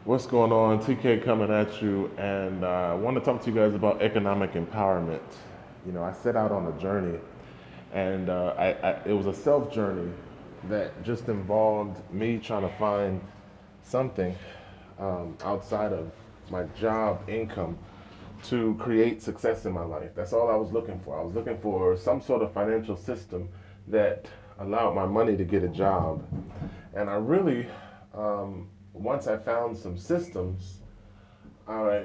What's going on? TK coming at you, and I want to talk to you guys about economic empowerment. I set out on a journey, and it was a self journey that just involved me trying to find something outside of my job income to create success in my life. That's all I was looking for. I was looking for some sort of financial system that allowed my money to get a job. And I really, once I found some systems, I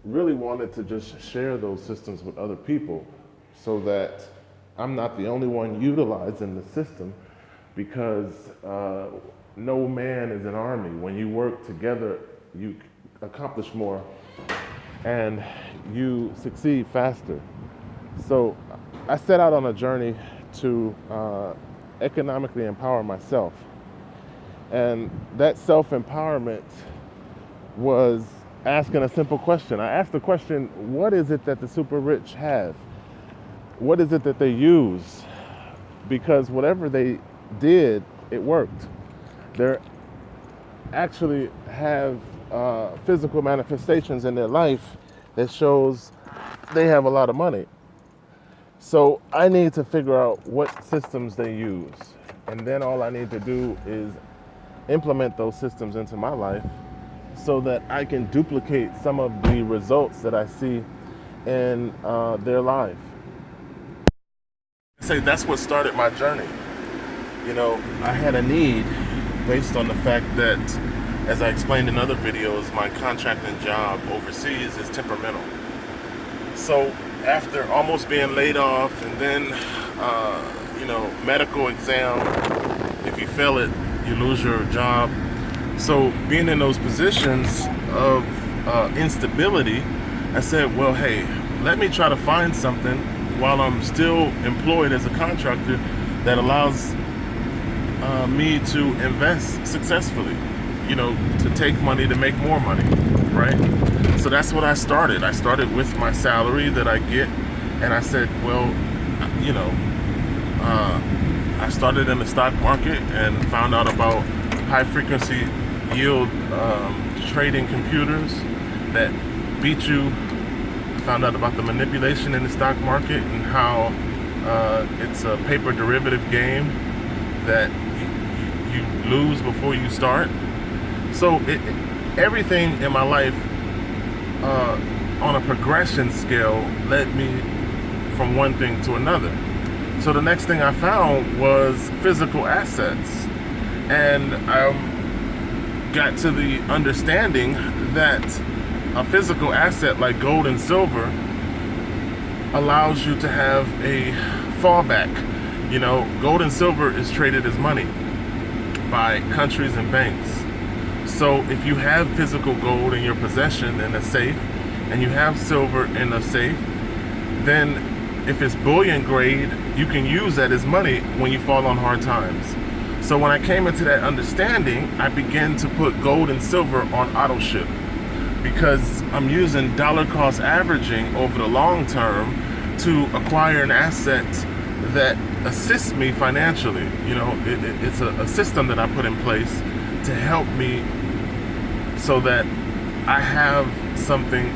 really wanted to just share those systems with other people so that I'm not the only one utilizing the system because no man is an army. When you work together, you accomplish more and you succeed faster. So I set out on a journey to economically empower myself. And that self empowerment was asking a simple question. I asked the question, what is it that the super rich have? What is it that they use? Because whatever they did, it worked. They actually have physical manifestations in their life that shows they have a lot of money. So I need to figure out what systems they use. And then all I need to do is implement those systems into my life so that I can duplicate some of the results that I see in their life. Say that's what started my journey. I had a need based on the fact that, as I explained in other videos, my contracting job overseas is temperamental. So after almost being laid off and then, medical exam, if you fail it, you lose your job. So being in those positions of instability, I said, well, hey, let me try to find something while I'm still employed as a contractor that allows me to invest successfully, to take money to make more money, right? So that's what I started. I started with my salary that I get, and I said, well, I started in the stock market and found out about high frequency yield trading computers that beat you. Found out about the manipulation in the stock market and how it's a paper derivative game that you lose before you start. So everything in my life on a progression scale led me from one thing to another. So the next thing I found was physical assets. And I got to the understanding that a physical asset like gold and silver allows you to have a fallback. Gold and silver is traded as money by countries and banks. So if you have physical gold in your possession in a safe and you have silver in a safe, then if it's bullion grade, you can use that as money when you fall on hard times. So when I came into that understanding, I began to put gold and silver on auto ship because I'm using dollar cost averaging over the long term to acquire an asset that assists me financially. It's a system that I put in place to help me so that I have something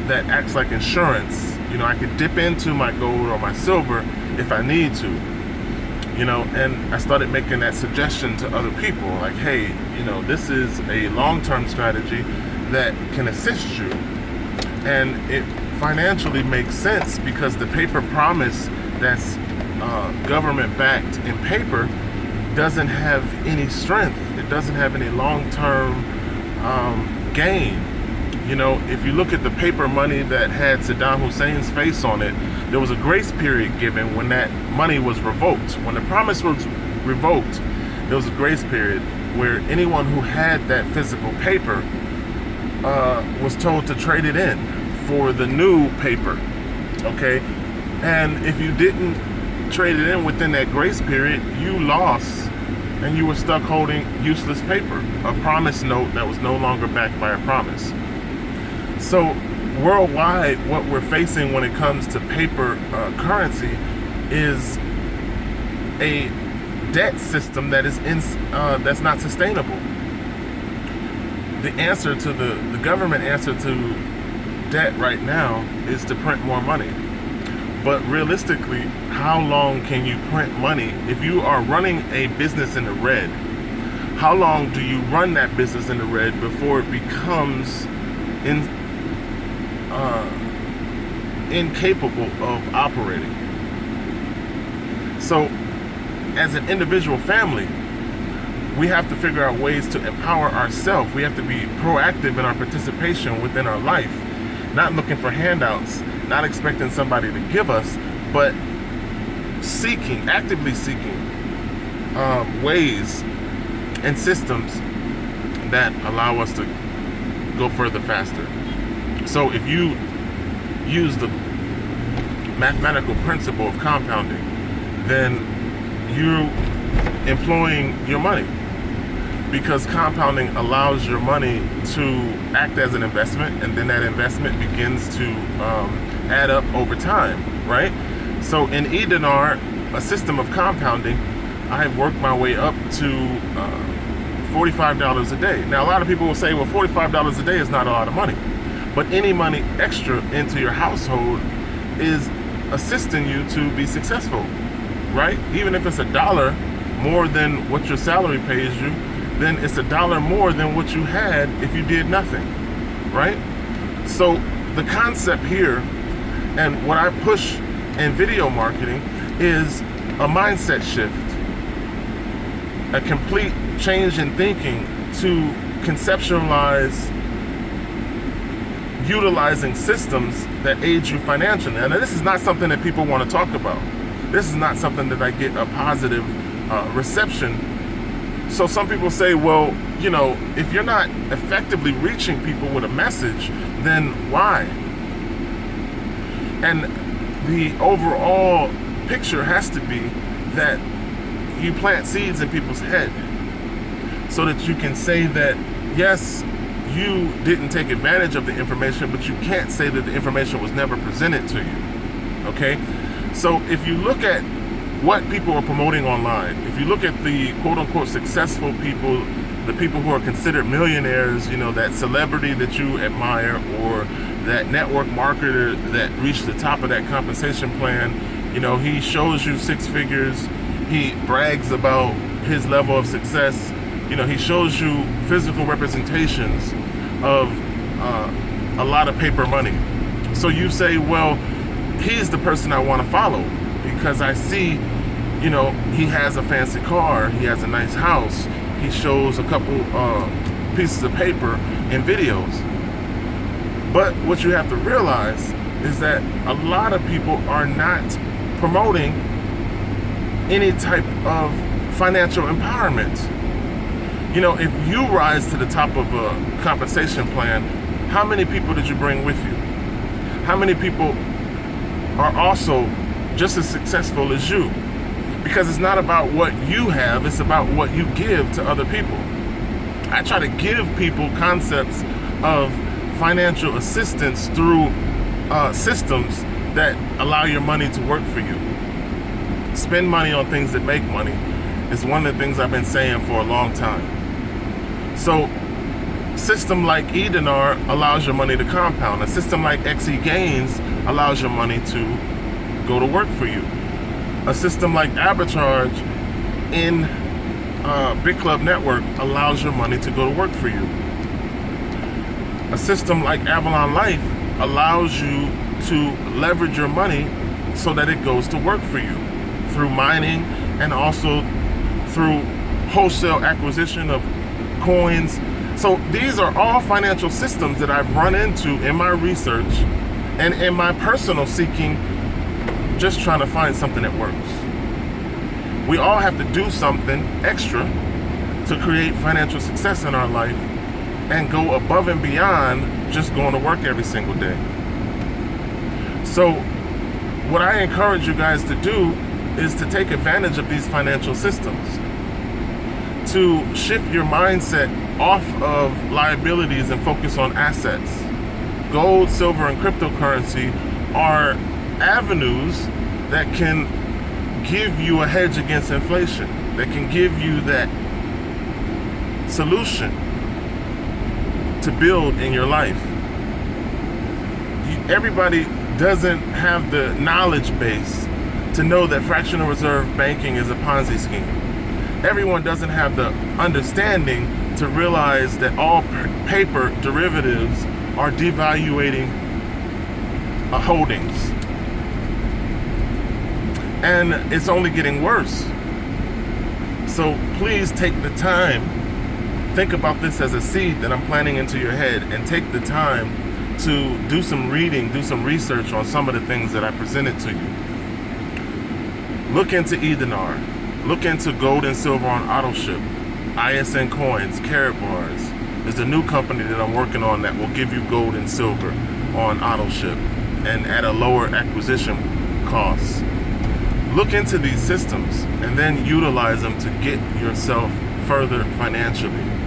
that acts like insurance. I could dip into my gold or my silver if I need to. And I started making that suggestion to other people, like, hey, this is a long-term strategy that can assist you. And it financially makes sense because the paper promise that's government-backed in paper doesn't have any strength. It doesn't have any long-term gain. If you look at the paper money that had Saddam Hussein's face on it, there was a grace period given when that money was revoked. When the promise was revoked, there was a grace period where anyone who had that physical paper was told to trade it in for the new paper, okay? And if you didn't trade it in within that grace period, you lost and you were stuck holding useless paper, a promise note that was no longer backed by a promise. So worldwide, what we're facing when it comes to paper currency is a debt system that is that's not sustainable. the answer to the government answer to debt right now is to print more money. But realistically, how long can you print money? If you are running a business in the red, how long do you run that business in the red before it becomes incapable of operating? So, as an individual family, we have to figure out ways to empower ourselves. We have to be proactive in our participation within our life, not looking for handouts, not expecting somebody to give us, but actively seeking ways and systems that allow us to go further faster. So if you use the mathematical principle of compounding, then you're employing your money, because compounding allows your money to act as an investment, and then that investment begins to add up over time, right? So in eDinar, a system of compounding, I've worked my way up to $45 a day. Now, a lot of people will say, well, $45 a day is not a lot of money. But any money extra into your household is assisting you to be successful, right? Even if it's $1 more than what your salary pays you, then it's $1 more than what you had if you did nothing, right? So the concept here, and what I push in video marketing, is a mindset shift, a complete change in thinking to conceptualize utilizing systems that aid you financially. And this is not something that people want to talk about. This is not something that I get a positive reception. So some people say, well, you know, if you're not effectively reaching people with a message, then why? And the overall picture has to be that you plant seeds in people's head so that you can say that, yes, you didn't take advantage of the information, but you can't say that the information was never presented to you, okay? So if you look at what people are promoting online, if you look at the quote-unquote successful people, the people who are considered millionaires, you know, that celebrity that you admire, or that network marketer that reached the top of that compensation plan, you know, he shows you six figures, he brags about his level of success, you know, he shows you physical representations of a lot of paper money. So you say, well, he's the person I want to follow because I see, you know, he has a fancy car, he has a nice house, he shows a couple pieces of paper in videos. But what you have to realize is that a lot of people are not promoting any type of financial empowerment. You know, if you rise to the top of a compensation plan, how many people did you bring with you? How many people are also just as successful as you? Because it's not about what you have, it's about what you give to other people. I try to give people concepts of financial assistance through systems that allow your money to work for you. Spend money on things that make money is one of the things I've been saying for a long time. So, a system like eDinar allows your money to compound. A system like XE Gains allows your money to go to work for you. A system like Arbitrage in Big Club Network allows your money to go to work for you. A system like Avalon Life allows you to leverage your money so that it goes to work for you through mining and also through wholesale acquisition of coins. So these are all financial systems that I've run into in my research and in my personal seeking, just trying to find something that works. We all have to do something extra to create financial success in our life and go above and beyond just going to work every single day. So what I encourage you guys to do is to take advantage of these financial systems, to shift your mindset off of liabilities and focus on assets. Gold, silver, and cryptocurrency are avenues that can give you a hedge against inflation, that can give you that solution to build in your life. Everybody doesn't have the knowledge base to know that fractional reserve banking is a Ponzi scheme. Everyone doesn't have the understanding to realize that all paper derivatives are devaluating holdings. And it's only getting worse. So please take the time, think about this as a seed that I'm planting into your head, and take the time to do some reading, do some research on some of the things that I presented to you. Look into eDinar. Look into gold and silver on AutoShip, ISN Coins, Carat Bars. There's a new company that I'm working on that will give you gold and silver on AutoShip and at a lower acquisition cost. Look into these systems and then utilize them to get yourself further financially.